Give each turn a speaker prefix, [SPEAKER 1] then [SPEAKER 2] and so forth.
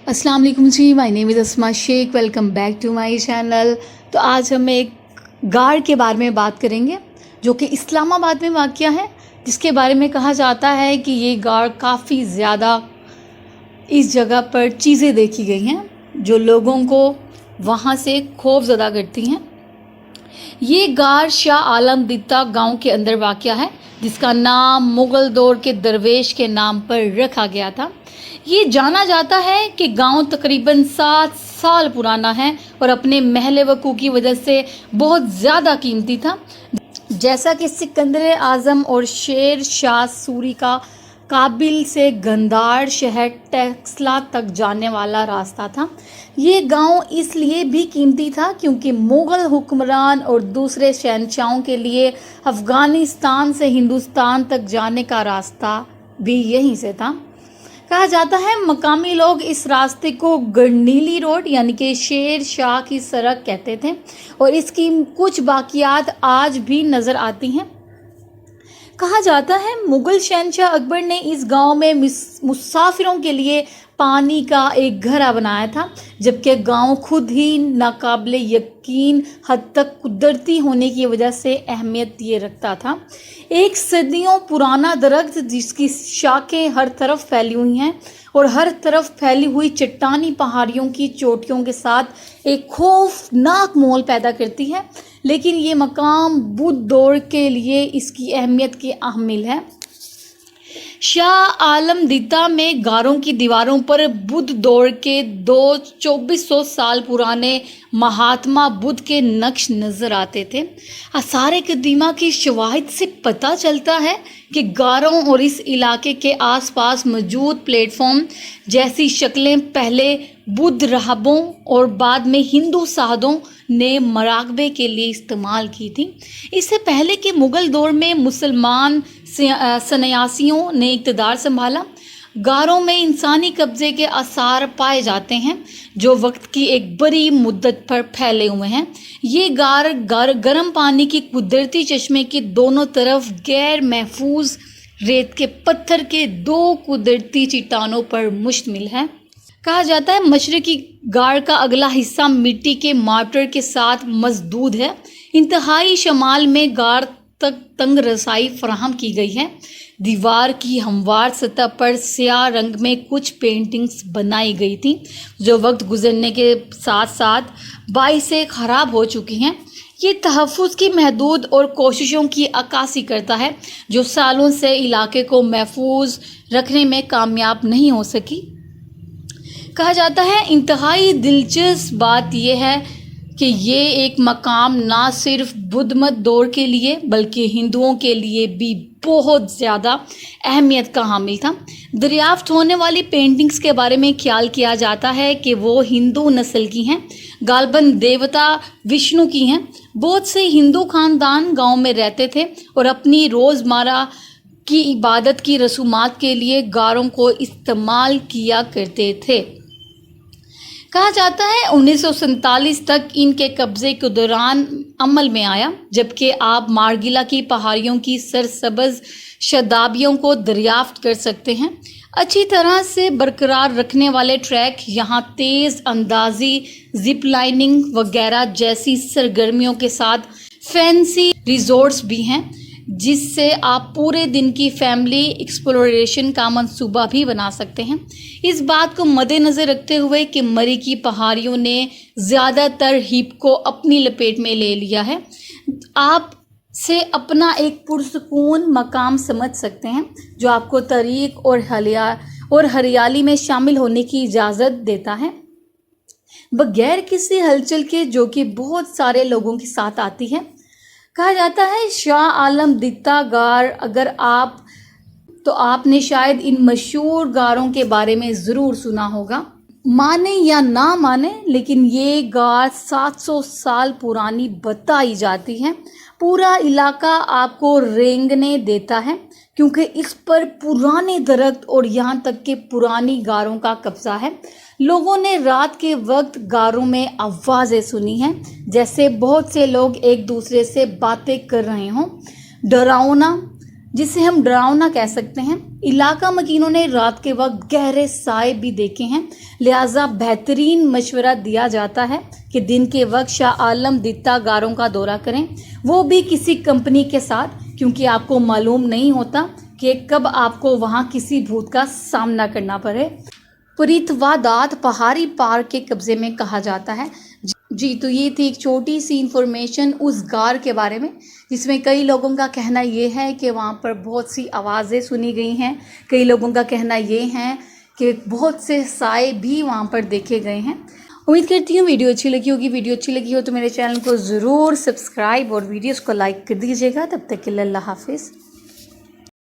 [SPEAKER 1] अस्सलाम वालेकुम जी, my name is Asma Shaikh. Welcome back to my channel. तो आज हम एक गाड़ के बारे में बात करेंगे जो कि इस्लामाबाद में वाक़या है, जिसके बारे में कहा जाता है कि ये गाड़ काफ़ी ज़्यादा इस जगह पर चीज़ें देखी गई हैं जो लोगों को वहाँ से खौफज़दा करती हैं। ये गाड़ शाह आलम दिता गांव के अंदर वाक़या है, जिसका नाम मुग़ल दौर के दरवेश के नाम पर रखा गया था। ये जाना जाता है कि गांव तकरीबन 7 साल पुराना है और अपने महल वक़ू की वजह से बहुत ज़्यादा कीमती था। जैसा कि सिकंदर आज़म और शेर शाह सूरी का काबिल से गंदार शहर टेक्सला तक जाने वाला रास्ता था। ये गांव इसलिए भी कीमती था क्योंकि मुग़ल हुक्मरान और दूसरे शहंशाहों के लिए अफ़गानिस्तान से हिंदुस्तान तक जाने का रास्ता भी यहीं से था। कहा जाता है मकामी लोग इस रास्ते को गरनीली रोड यानी कि शेर शाह की सड़क कहते थे और इसकी कुछ बाकियात आज भी नज़र आती हैं। कहा जाता है मुग़ल शहंशाह अकबर ने इस गांव में मुसाफिरों के लिए पानी का एक घड़ा बनाया था, जबकि गांव खुद ही नाकाबिले यकीन हद तक कुदरती होने की वजह से अहमियत ये रखता था। एक सदियों पुराना दरख्त जिसकी शाखें हर तरफ फैली हुई हैं और हर तरफ फैली हुई चट्टानी पहाड़ियों की चोटियों के साथ एक खौफनाक माहौल पैदा करती है, लेकिन ये मकाम बुद्ध दौर के लिए इसकी अहमियत के हामिल है। शाह आलम दिता में गारों की दीवारों पर बुद्ध दौर के 2400 साल पुराने महात्मा बुद्ध के नक्श नज़र आते थे। आसार कदीमा की शवाहिद से पता चलता है कि गारों और इस इलाके के आसपास मौजूद प्लेटफॉर्म जैसी शक्लें पहले बुद्ध राहबों और बाद में हिंदू साधुओं ने मराकबे के लिए इस्तेमाल की थी। इससे पहले कि मुग़ल दौर में मुसलमान सन्यासियों ने इक़्तिदार संभाला, गारों में इंसानी कब्ज़े के आसार पाए जाते हैं जो वक्त की एक बड़ी मुद्दत पर फैले हुए हैं। ये गार गर्म पानी की कुदरती चश्मे के दोनों तरफ गैर महफूज रेत के पत्थर के 2 कुदरती चट्टानों पर मुश्तमिल है। कहा जाता है मशरकी गाड़ का अगला हिस्सा मिट्टी के मार्टर के साथ मजदूद है। इंतहाई शमाल में गाड़ तक तंग रसाई फराहम की गई है। दीवार की हमवार सतह पर स्याह रंग में कुछ पेंटिंग्स बनाई गई थी जो वक्त गुजरने के साथ साथ बाई से ख़राब हो चुकी हैं। ये तहफ़्फ़ुज़ की महदूद और कोशिशों की अक्कासी करता है जो सालों से इलाके को महफूज रखने में कामयाब नहीं हो सकी। कहा जाता है इंतहाई दिलचस्प बात यह है कि ये एक मकाम ना सिर्फ बुद्ध मत दौर के लिए बल्कि हिंदुओं के लिए भी बहुत ज़्यादा अहमियत का हामिल था। दरियाफ्त होने वाली पेंटिंग्स के बारे में ख्याल किया जाता है कि वो हिंदू नस्ल की हैं, गालबन देवता विष्णु की हैं। बहुत से हिंदू खानदान गांव में रहते थे और अपनी रोज़मर्रा की इबादत की रसूमात के लिए गारों को इस्तेमाल किया करते थे। कहा जाता है 1947 तक इनके कब्जे के दौरान अमल में आया, जबकि आप मारगिला की पहाड़ियों की सरसब्ज़ शदाबियों को दरियाफ्त कर सकते हैं। अच्छी तरह से बरकरार रखने वाले ट्रैक यहाँ तेज़ अंदाजी जिप लाइनिंग वगैरह जैसी सरगर्मियों के साथ फैंसी रिजॉर्ट्स भी हैं, जिससे आप पूरे दिन की फैमिली एक्सप्लोरेशन का मंसूबा भी बना सकते हैं। इस बात को मद्देनज़र रखते हुए कि मरी की पहाड़ियों ने ज़्यादातर हिप को अपनी लपेट में ले लिया है, आप से अपना एक पुरसकून मकाम समझ सकते हैं जो आपको तारीख और हरियाली में शामिल होने की इजाज़त देता है बगैर किसी हलचल के, जो कि बहुत सारे लोगों के साथ आती है। कहा जाता है शाह आलम दिता गार अगर आपने शायद इन मशहूर गारों के बारे में ज़रूर सुना होगा। माने या ना माने, लेकिन ये गार 700 साल पुरानी बताई जाती है। पूरा इलाका आपको रेंगने देता है क्योंकि इस पर पुराने दरख्त और यहाँ तक कि पुरानी गारों का कब्जा है। लोगों ने रात के वक्त गारों में आवाज़ें सुनी हैं, जैसे बहुत से लोग एक दूसरे से बातें कर रहे हों। डरावना जिसे हम डरावना कह सकते हैं। इलाका मकीनों ने रात के वक्त गहरे साए भी देखे हैं, लिहाजा बेहतरीन मशवरा दिया जाता है कि दिन के वक्त शाह आलम दित्ता गारों का दौरा करें, वो भी किसी कंपनी के साथ, क्योंकि आपको मालूम नहीं होता कि कब आपको वहाँ किसी भूत का सामना करना पड़े। पुरीतवादात पहाड़ी पार्क के कब्जे में कहा जाता है। जी, तो ये थी एक छोटी सी इंफॉर्मेशन उस गार के बारे में, जिसमें कई लोगों का कहना ये है कि वहाँ पर बहुत सी आवाज़ें सुनी गई हैं। कई लोगों का कहना ये है कि बहुत से साए भी वहाँ पर देखे गए हैं। उम्मीद करती हूँ वीडियो अच्छी लगी होगी। वीडियो अच्छी लगी हो तो मेरे चैनल को ज़रूर सब्सक्राइब और वीडियोज़ को लाइक कर दीजिएगा। तब तक के लिए अल्लाह हाफिज़।